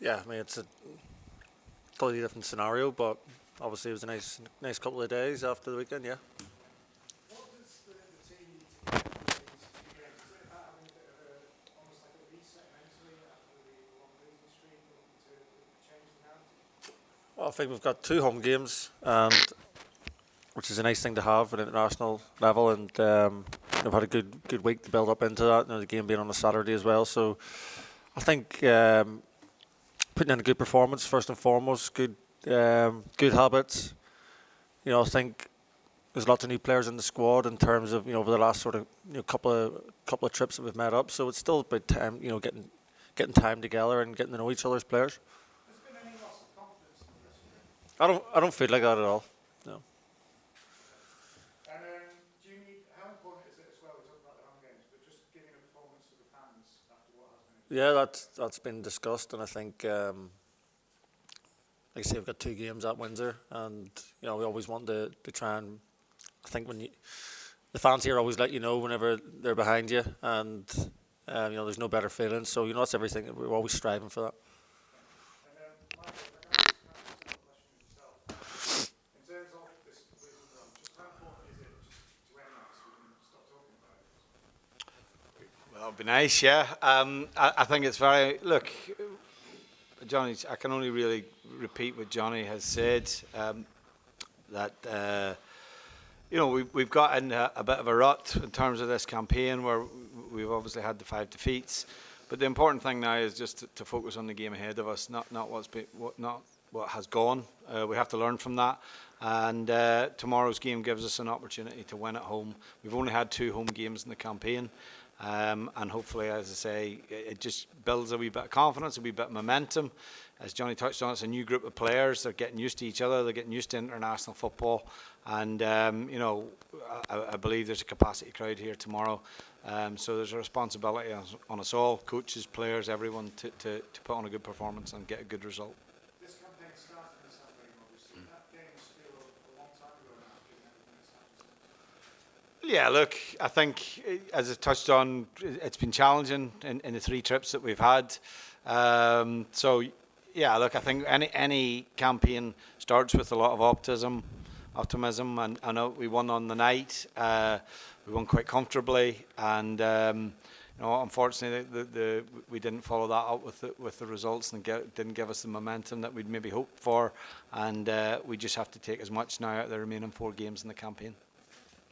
Yeah, I mean it's a totally different scenario, but obviously it was a nice couple of days after the weekend. Yeah. What does the team need to get from these two games? Is it about having a bit of almost like a reset mentally after the long losing streak, looking to change the narrative? Well, I think we've got two home games, and which is a nice thing to have at international level, and we've had a good week to build up into that. The game being on a Saturday as well, so I think putting in a good performance first and foremost, good habits. I think there's lots of new players in the squad in terms of over the last sort of couple of trips that we've met up. So it's still about time getting time together and getting to know each other's players. Has there been any loss of confidence in the dressing room? I don't feel like that at all. No. And do you need? How important is it as well? We talked about the home games, but just giving a performance to the fans after what has been. Yeah, that's been discussed, and I think, like I say, we've got two games at Windsor, and we always want to try and. I think the fans here always let you know whenever they're behind you, and there's no better feeling. So that's everything. We're always striving for that. And Michael, if I can ask a question yourself. In terms of this losing run, just how important is it just to end that so we can stop talking about it? Well, it'd be nice, yeah. I think it's very look, Johnny. I can only really repeat what Johnny has said. That. We've got in a bit of a rut in terms of this campaign where we've obviously had the 5 defeats, but the important thing now is just to focus on the game ahead of us, not what has gone. We have to learn from that, and tomorrow's game gives us an opportunity to win at home. We've only had 2 home games in the campaign, and hopefully, as I say, it just builds a wee bit of confidence, a wee bit of momentum. As Johnny touched on, it's a new group of players. They're getting used to each other. They're getting used to international football. And, I believe there's a capacity crowd here tomorrow. So there's a responsibility on us all, coaches, players, everyone, to put on a good performance and get a good result. This campaign started in San Marino, obviously. That game's still a long time ago now, given everything that's happened. Yeah, look, I think, as I touched on, it's been challenging in the 3 trips that we've had. Yeah, look, I think any campaign starts with a lot of optimism, and I know we won on the night. We won quite comfortably, and unfortunately, we didn't follow that up with the results, and didn't give us the momentum that we'd maybe hoped for. And we just have to take as much now out of the remaining 4 games in the campaign.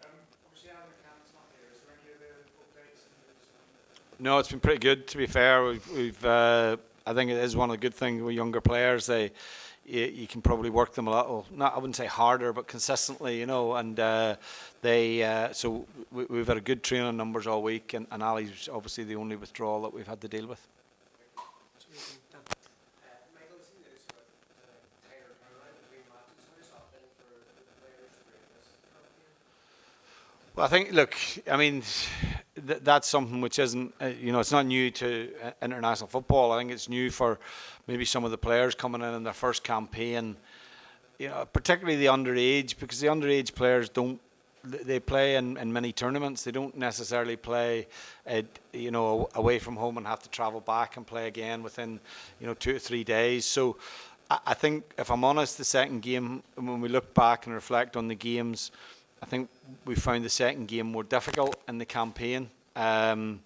Obviously, Alan McCann's not here. Is there any other updates? No, it's been pretty good, to be fair. We've I think it is one of the good things with younger players. You can probably work them a little, I wouldn't say harder, but consistently, and so we've had a good training numbers all week, and Ali's obviously the only withdrawal that we've had to deal with. Well, I think, look, I mean, that's something which isn't, it's not new to international football. I think it's new for maybe some of the players coming in their first campaign, particularly the underage, because the underage players they play in many tournaments. They don't necessarily play, away from home and have to travel back and play again within, 2 to 3 days. So I think, if I'm honest, the second game, when we look back and reflect on the games, I think we found the second game more difficult in the campaign, and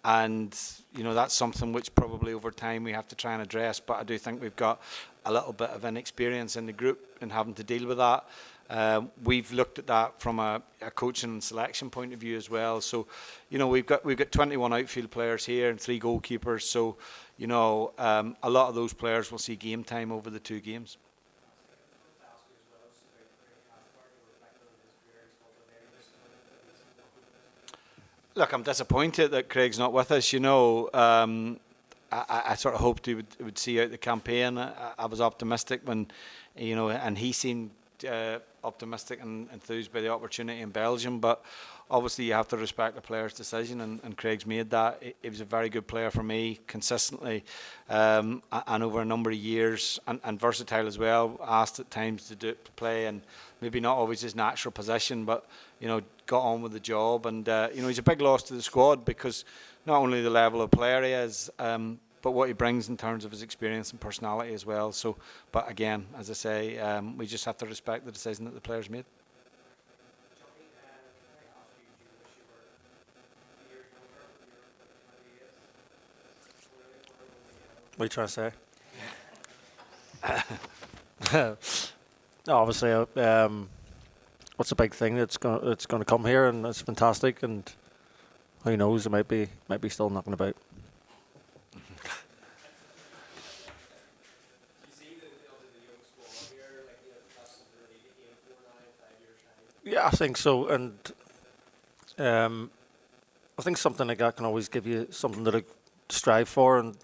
that's something which probably over time we have to try and address. But I do think we've got a little bit of inexperience in the group in having to deal with that. We've looked at that from a coaching and selection point of view as well. So, we've got 21 outfield players here and 3 goalkeepers. So, a lot of those players will see game time over the 2 games. Look, I'm disappointed that Craig's not with us. I sort of hoped he would see out the campaign. I was optimistic when, and he seemed optimistic and enthused by the opportunity in Belgium. But obviously, you have to respect the player's decision, and Craig's made that. He was a very good player for me, consistently, and over a number of years, and versatile as well. Asked at times to play, and maybe not always his natural position, but got on with the job. And he's a big loss to the squad, because not only the level of player he is, but what he brings in terms of his experience and personality as well. So, but again, as I say, we just have to respect the decision that the players made. Johnny, can I ask you, do you wish you were a year younger with your 28? What are you trying to say? No, obviously, what's a big thing that's going to come here, and it's fantastic. And who knows, it might be still knocking about. Yeah, I think so, and I think something like that can always give you something to strive for, and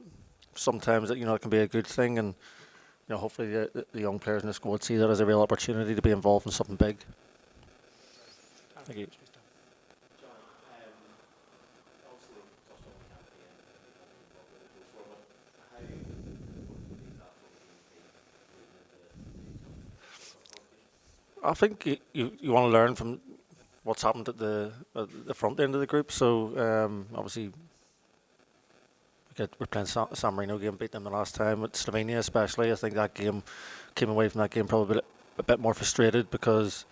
sometimes it can be a good thing, and hopefully the young players in the squad see that as a real opportunity to be involved in something big. Thank you. I think you want to learn from what's happened at the front end of the group. So obviously we're playing San Marino game, beat them the last time. At Slovenia especially, I think that game came away from that game probably a bit more frustrated because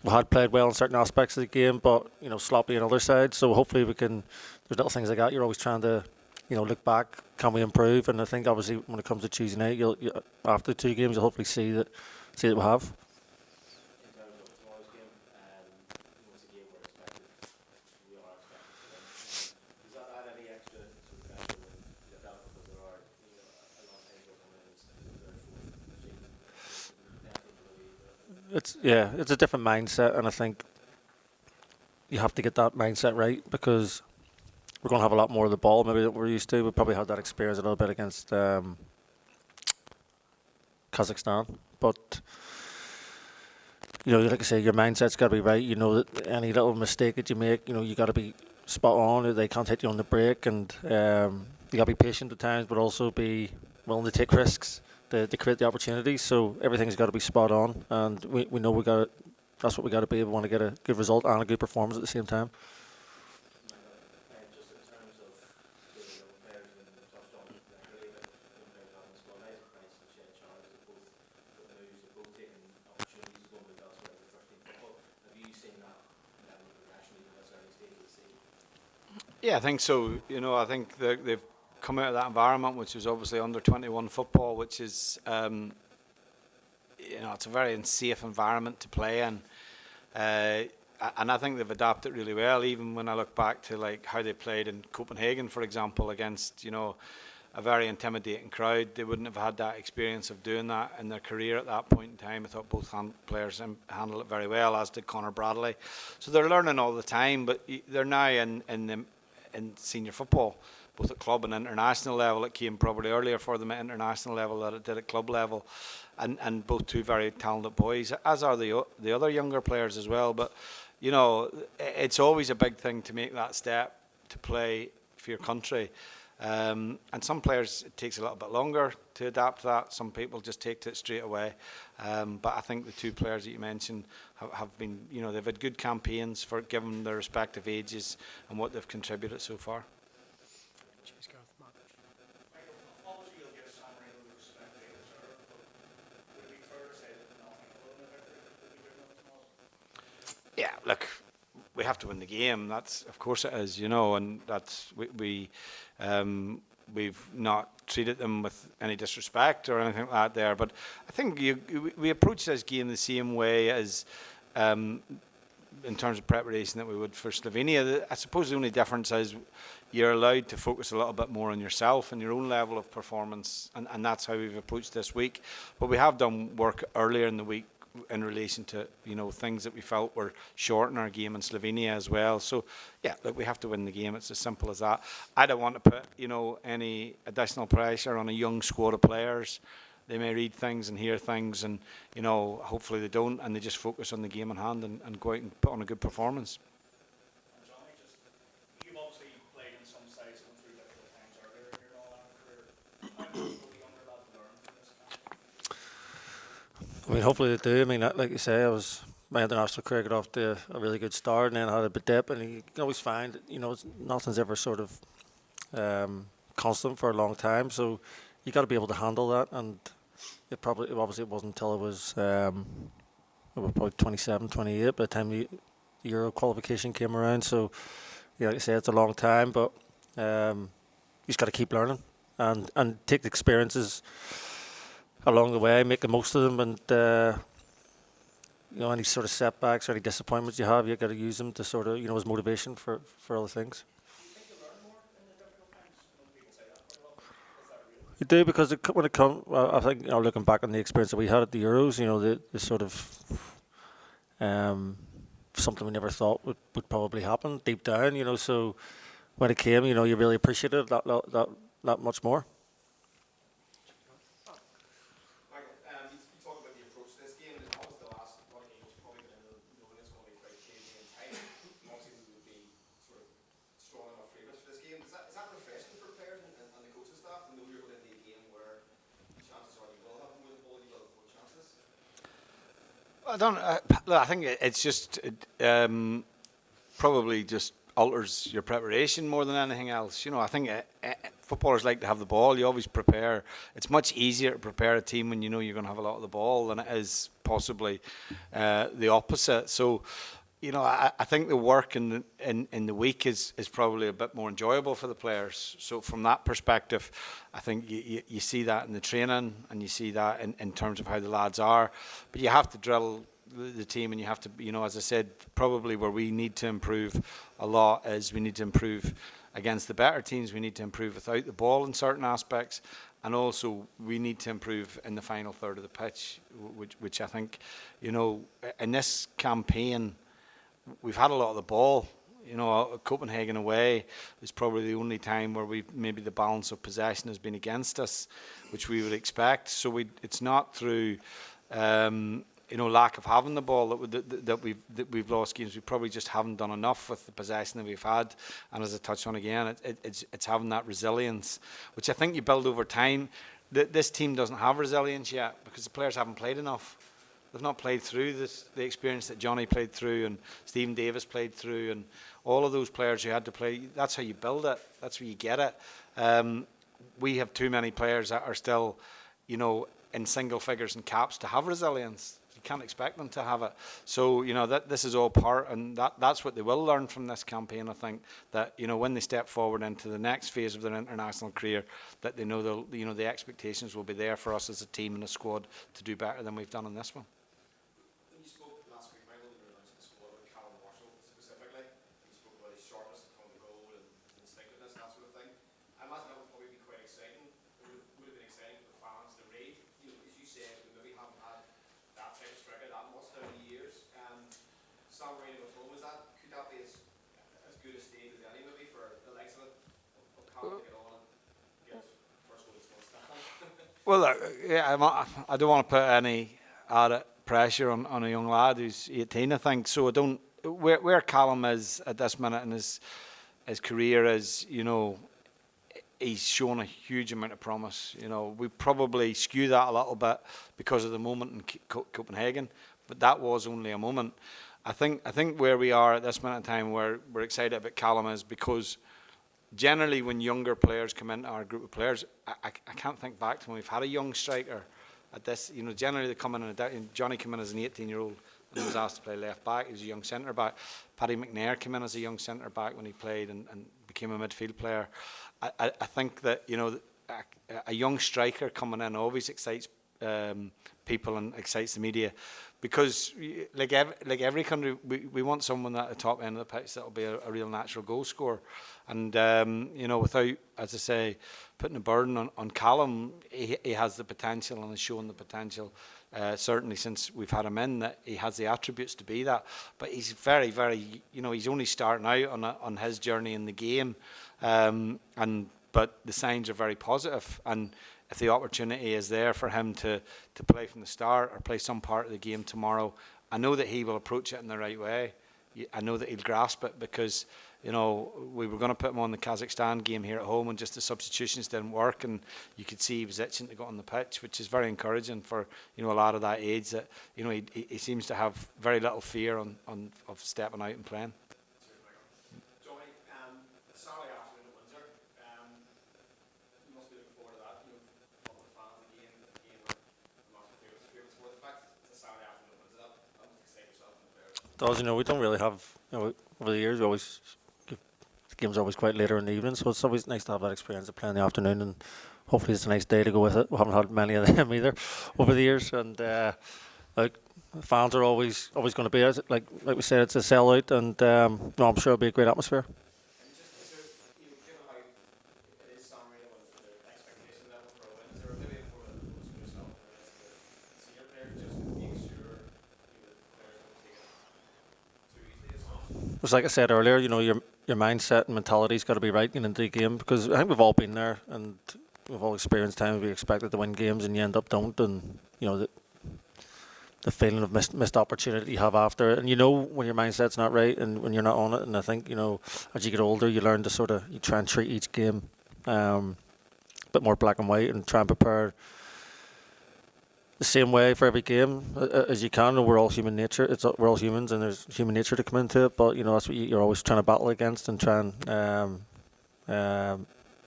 we had played well in certain aspects of the game, but sloppy on other sides. So hopefully we can. There's little things like that. You're always trying to look back. Can we improve? And I think obviously when it comes to Tuesday night, you'll after the 2 games, you'll hopefully see that we have. It's a different mindset, and I think you have to get that mindset right because we're going to have a lot more of the ball maybe that we're used to. We probably had that experience a little bit against Kazakhstan, but like I say, your mindset's got to be right. You know that any little mistake that you make, you got to be spot on. They can't hit you on the break, and you got to be patient at times, but also be willing to take risks to create the opportunities. So everything's got to be spot on, and we know that's what we got to be. We want to get a good result and a good performance at the same time. Just in terms of the young players and touched on really about young players having the squad, nice and Shea Charles have both taken opportunities to go and move elsewhere in the first team football. Have you seen that level of progression even at this early stage of the season? Yeah, I think so. I think they've come out of that environment, which was obviously under 21 football, which is it's a very unsafe environment to play in, and I think they've adapted really well. Even when I look back to like how they played in Copenhagen, for example, against a very intimidating crowd, they wouldn't have had that experience of doing that in their career at that point in time. I thought both players handled it very well, as did Conor Bradley. So they're learning all the time, but they're now in senior football, both at club and international level. It came probably earlier for them at international level than it did at club level, and both two very talented boys, as are the other younger players as well. But it's always a big thing to make that step to play for your country, and some players it takes a little bit longer to adapt to that. Some people just take to it straight away, but I think the 2 players that you mentioned have been they've had good campaigns for given their respective ages and what they've contributed so far. Obviously, you'll give San Marino the respect they deserve, but would it be fair to say that nothing other than a victory would be good enough tomorrow? Yeah, look, we have to win the game. That's of course it is, and that's we've not treated them with any disrespect or anything like that there. But I think we approach this game the same way as in terms of preparation that we would for Slovenia. I suppose the only difference is you're allowed to focus a little bit more on yourself and your own level of performance, and that's how we've approached this week. But we have done work earlier in the week in relation to things that we felt were short in our game in Slovenia as well. So yeah, look, we have to win the game. It's as simple as that. I don't want to put any additional pressure on a young squad of players. They may read things and hear things, and hopefully they don't, and they just focus on the game in hand and go out and put on a good performance. And Johnny, you've obviously played in some sides and through difficult times earlier in your all-round career. How much will the younger lads learn from this camp? I mean, hopefully they do. I mean, like you say, my international career got off to a really good start, and then had a bit dip, and you can always find, nothing's ever sort of constant for a long time. So you got to be able to handle that. And obviously it wasn't until I was probably 27, 28 by the time the Euro qualification came around. So yeah, like I say, it's a long time, but you just got to keep learning and take the experiences along the way, make the most of them, and any sort of setbacks or any disappointments you have, you've got to use them to sort of, as motivation for other things. You do, because when it comes, I think, looking back on the experience that we had at the Euros, the sort of something we never thought would probably happen deep down, so when it came, you really appreciated it that much more. I think it's just probably just alters your preparation more than anything else. I think footballers like to have the ball. You always prepare. It's much easier to prepare a team when you know you're going to have a lot of the ball than it is possibly the opposite. So, I think the work in the week is probably a bit more enjoyable for the players. So from that perspective, I think you see that in the training, and you see that in terms of how the lads are. But you have to drill the team, and you have to, as I said, probably where we need to improve a lot is we need to improve against the better teams. We need to improve without the ball in certain aspects. And also, we need to improve in the final third of the pitch, which I think, in this campaign, we've had a lot of the ball. Copenhagen away is probably the only time where maybe the balance of possession has been against us, which we would expect. So it's not through lack of having the ball that we've lost games. We probably just haven't done enough with the possession that we've had. And as I touched on again, it's having that resilience, which I think you build over time. This team doesn't have resilience yet because the players haven't played enough. They've not played through the experience that Johnny played through and Stephen Davis played through, and all of those players who had to play. That's how you build it. That's where you get it. We have too many players that are still, in single figures and caps to have resilience. You can't expect them to have it. So, this is all part, and that's what they will learn from this campaign. I think that, when they step forward into the next phase of their international career, that they know the expectations will be there for us as a team and a squad to do better than we've done in this one. When you spoke last week, Michael, when you were announcing the squad with Callum Marshall specifically, you spoke about his sharpness in front of the goal and his instinctiveness and that sort of thing. I imagine that would probably be quite exciting. It would have been exciting for the fans to read. As you said, we maybe haven't had that type of striker that much down the years. San Marino at home, could that be as good a stage as any maybe for the likes of Callum to get on and get his first goal against Scotland? Well, I don't want to put any added pressure on a young lad who's 18, I think. So I don't. Where Callum is at this minute in his career is, he's shown a huge amount of promise. We probably skew that a little bit because of the moment in Copenhagen, but that was only a moment. I think where we are at this minute in time, where we're excited about Callum, is because generally when younger players come into our group of players, I can't think back to when we've had a young striker at this. Generally they come in and Johnny came in as an 18-year-old and was asked to play left back. He was a young centre back. Paddy McNair came in as a young centre back when he played and became a midfield player. I think that a young striker coming in always excites people and excites the media, because like every country, we want someone at the top end of the pitch that will be a real natural goal scorer. And without, as I say, putting a burden on Callum, he has the potential and has shown the potential. Certainly since we've had him in, that he has the attributes to be that. But he's very, very, he's only starting out on his journey in the game, but the signs are very positive. And if the opportunity is there for him to play from the start or play some part of the game tomorrow, I know that he will approach it in the right way. I know that he'll grasp it, because we were going to put him on the Kazakhstan game here at home, and just the substitutions didn't work, and you could see he was itching to go on the pitch, which is very encouraging for a lad of that age, that he seems to have very little fear of stepping out and playing. Johnny, Saturday afternoon at Windsor, does. We don't really have, over the years, the games are always quite later in the evening, so it's always nice to have that experience of playing in the afternoon, and hopefully it's a nice day to go with it. We haven't had many of them either over the years, and like, fans are always going to be, like we said, it's a sellout, and no, I'm sure it'll be a great atmosphere. And just is there, given how it is San Marino and the expectation level for a win, is there maybe more of a coach for yourself and the rest of the senior players just to make sure the players don't take it too easily as such? Just like I said earlier, your mindset and mentality's got to be right into the game, because I think we've all been there, and we've all experienced times we expected to win games and you end up don't, and the feeling of missed opportunity you have after it, and when your mindset's not right and when you're not on it. And I think as you get older, you learn to you try and treat each game a bit more black and white, and try and prepare the same way for every game as you can. We're all human nature. We're all humans, and there's human nature to come into it. But that's what you're always trying to battle against, and try and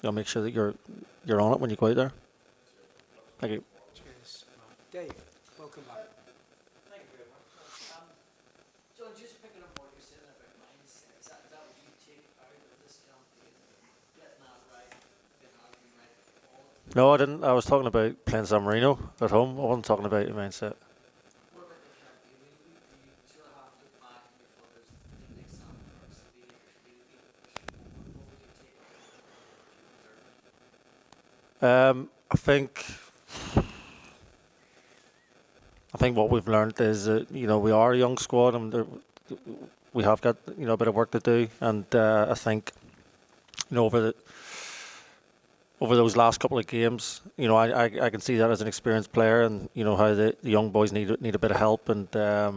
make sure that you're on it when you go out there. Thank you. Cheers. Dave, welcome back. Thank you very much. John, just picking up what you're saying about mindset, is that what you take out of this campaign? Getting that right, getting arguing right, all of it? No, I didn't. I was talking about playing San Marino at home. I wasn't talking about your mindset. What about the campaign? You sort of have to look back and you thought there's the next time or Sevilla or Sevilla being official. What would you take out of it? I think what we've learned is that we are a young squad, and we have got a bit of work to do. And I think over those last couple of games, I can see that as an experienced player, and how the young boys need a bit of help. And but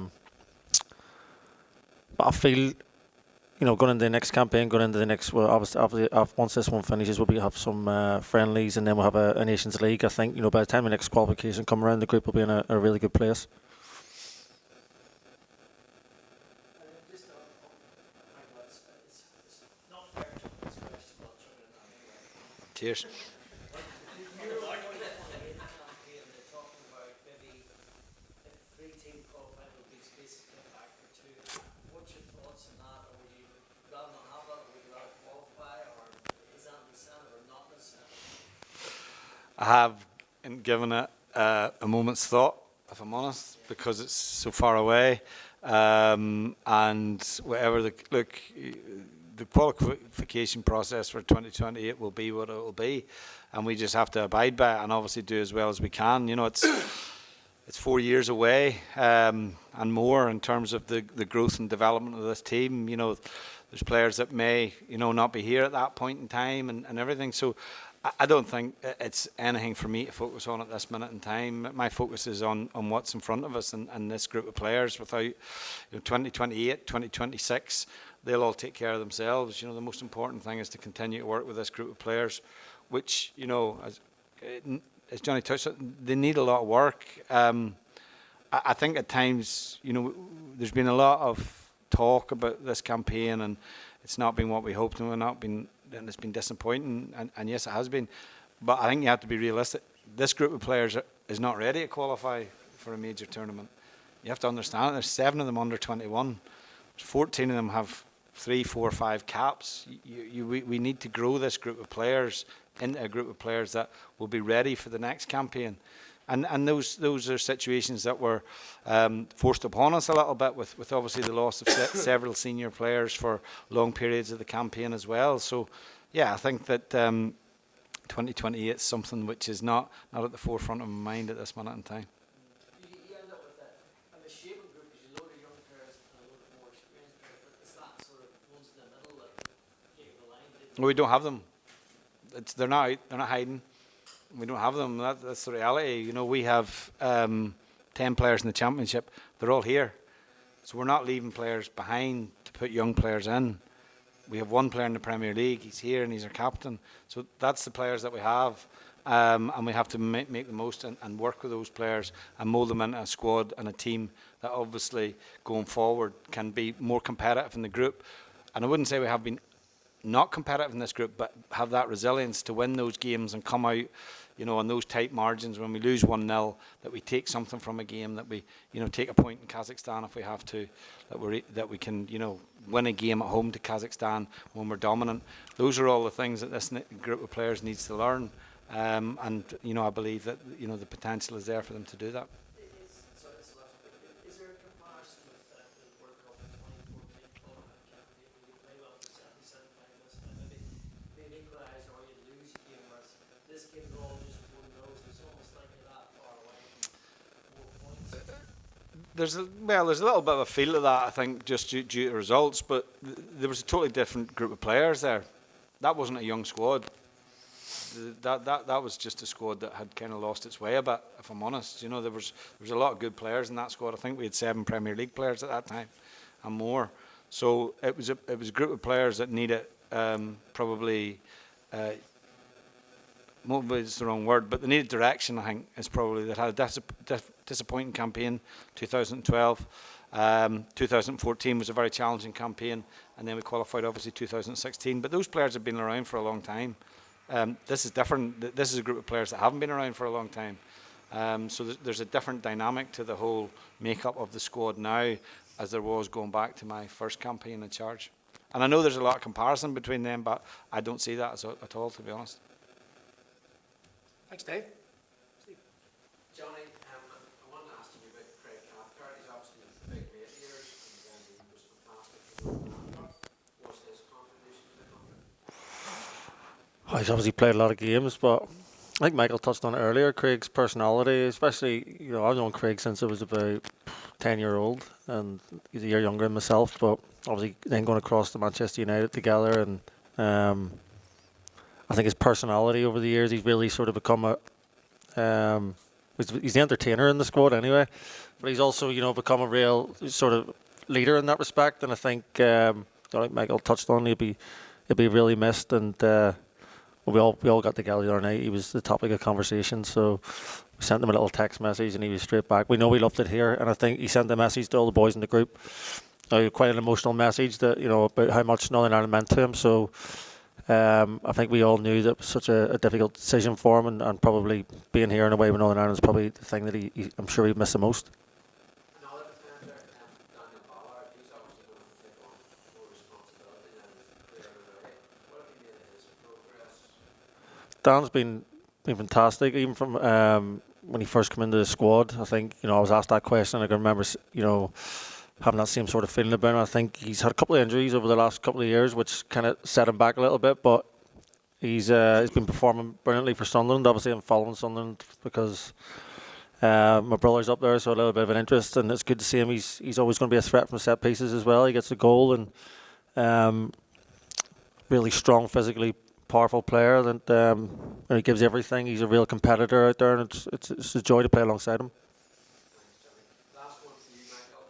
I feel going into the next campaign, obviously once this one finishes, we'll have some friendlies, and then we'll have a Nations League. I think by the time the next qualification come around, the group will be in a really good place. Just Michael, it's not fair to put this question about children anyway. Cheers. You're in the campaign, they're talking about maybe if 3-team qualifying will be basically back for 2. What's your thoughts on that? Or would you rather not have that, or would you rather qualify, or is that incentive or not incentive? I have given it a moment's thought, if I'm honest, because it's so far away. And whatever the qualification process for 2028 will be what it will be, and we just have to abide by it and obviously do as well as we can. It's 4 years away, and more in terms of the growth and development of this team. There's players that may not be here at that point in time, and everything. So I don't think it's anything for me to focus on at this minute in time. My focus is on what's in front of us and this group of players. Without 2028, 2026, they'll all take care of themselves. The most important thing is to continue to work with this group of players, which as Johnny touched on, they need a lot of work. I think at times, there's been a lot of talk about this campaign, and it's not been what we hoped, and it's been disappointing, and yes, it has been. But I think you have to be realistic. This group of players is not ready to qualify for a major tournament. You have to understand, there's 7 of them under 21. 14 of them have 3, 4, 5 caps. We need to grow this group of players into a group of players that will be ready for the next campaign. And those are situations that were forced upon us a little bit with obviously the loss of several senior players for long periods of the campaign as well. So, yeah, I think that 2028 is something which is not at the forefront of my mind at this minute in time. You end up with a misshapen group, because you load of young players and a load of more experienced players, but it's that sort of ones in the middle that take the line. We don't have them. They're not out. They're not hiding. We don't have them. That's the reality. We have 10 players in the championship. They're all here, so we're not leaving players behind to put young players in. We have 1 player in the Premier League. He's here and he's our captain. So that's the players that we have, and we have to make the most and work with those players and mould them into a squad and a team that obviously going forward can be more competitive in the group. And I wouldn't say we have been not competitive in this group, but have that resilience to win those games and come out, on those tight margins when we lose 1-0, that we take something from a game, that we, take a point in Kazakhstan if we have to, that we can, win a game at home to Kazakhstan when we're dominant. Those are all the things that this group of players needs to learn, and I believe that the potential is there for them to do that. Is there a comparison with the World Cup in 2014 qualifying campaign where you play well for 77 finals and maybe equalise or you lose a game, whereas this game is all just one of those? It's almost like you're that far away from 4 points. There's a little bit of a feel of that, I think, just due to results, but there was a totally different group of players there. That wasn't a young squad. That was just a squad that had kind of lost its way a bit, if I'm honest. There was a lot of good players in that squad. I think we had 7 Premier League players at that time and more. So it was a group of players that needed probably motivate is the wrong word, but they needed direction. I think is probably that had a disappointing campaign. 2012, 2014 was a very challenging campaign, and then we qualified obviously 2016. But those players have been around for a long time. This is different. This is a group of players that haven't been around for a long time. So there's a different dynamic to the whole makeup of the squad now as there was going back to my first campaign in charge. And I know there's a lot of comparison between them, but I don't see that at all, to be honest. Thanks, Dave. Johnny, I wanted to ask you about Craig Cathcart. He's obviously a big mate of yours, and he was fantastic for the World Cup. What's his contribution to the company? He's obviously played a lot of games, but I think Michael touched on it earlier. Craig's personality, especially, I've known Craig since I was about 10-year-old, and he's a year younger than myself, but obviously then going across to Manchester United together, and I think his personality over the years, he's really sort of become he's the entertainer in the squad anyway, but he's also, become a real sort of leader in that respect, and I think, like Michael touched on, he'll be really missed, and we all got together the other night. He was the topic of conversation, so we sent him a little text message, and he was straight back. We know he loved it here, and I think he sent a message to all the boys in the group, quite an emotional message that about how much Northern Ireland meant to him. So I think we all knew that it was such a difficult decision for him, and probably being here and away with Northern Ireland is probably the thing that I'm sure he'd miss the most. Another defender, Daniel Ballard, he's obviously going to take on more responsibility than he's cleared away. What have you made of his progress? Dan's been fantastic, even from when he first came into the squad. I think I was asked that question. I can remember having that same sort of feeling about him. I think he's had a couple of injuries over the last couple of years, which kind of set him back a little bit. But he's been performing brilliantly for Sunderland. Obviously, I'm following Sunderland because my brother's up there, so a little bit of an interest, and it's good to see him. He's always going to be a threat from set pieces as well. He gets a goal, and really strong, physically powerful player. That he gives everything. He's a real competitor out there, and it's a joy to play alongside him. Last one for you, Michael.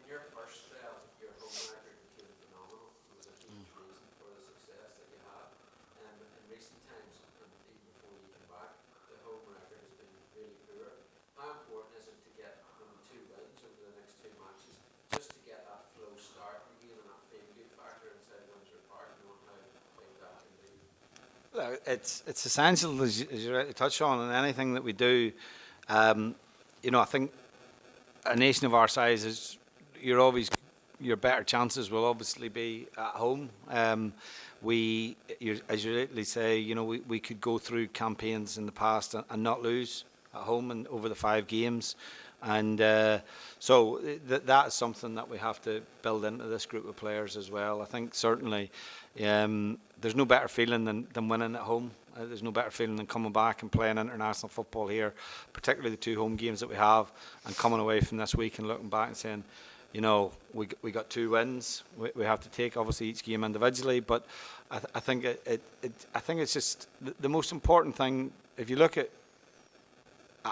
In your first spell, your home record became phenomenal. It was a huge reason for the success that you had. In recent times, and even before you came back, the home record has been really poor. How important is it to get 2 wins over the next 2 matches, just to get that flow start again and that feel-good factor inside Windsor Park? You know how big that can be. It's essential, as you rightly touch on, in anything that we do. I think a nation of our size is your better chances will obviously be at home. As you rightly say, we could go through campaigns in the past and not lose at home and over the 5 games, and so that is something that we have to build into this group of players as well. I think certainly there's no better feeling than winning at home. There's no better feeling than coming back and playing international football here, particularly the 2 home games that we have, and coming away from this week and looking back and saying, we got 2 wins. We have to take obviously each game individually, but I think it's just the most important thing. If you look at,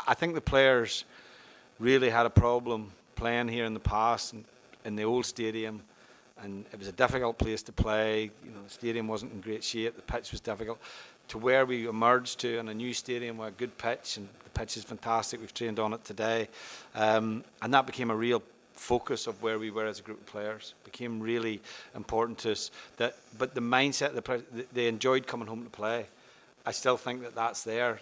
I think the players really had a problem playing here in the past in the old stadium, and it was a difficult place to play. The stadium wasn't in great shape. The pitch was difficult. To where we emerged to in a new stadium with a good pitch, and the pitch is fantastic. We've trained on it today, and that became a real focus of where we were as a group of players. Became really important to us. But the mindset of the players, they enjoyed coming home to play. I still think that's there.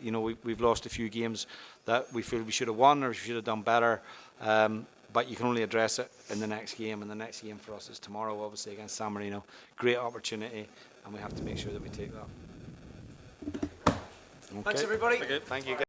You know, we've lost a few games that we feel we should have won or we should have done better. But you can only address it in the next game, and the next game for us is tomorrow, obviously, against San Marino. Great opportunity, and we have to make sure that we take that. Thanks, everybody. Thank you.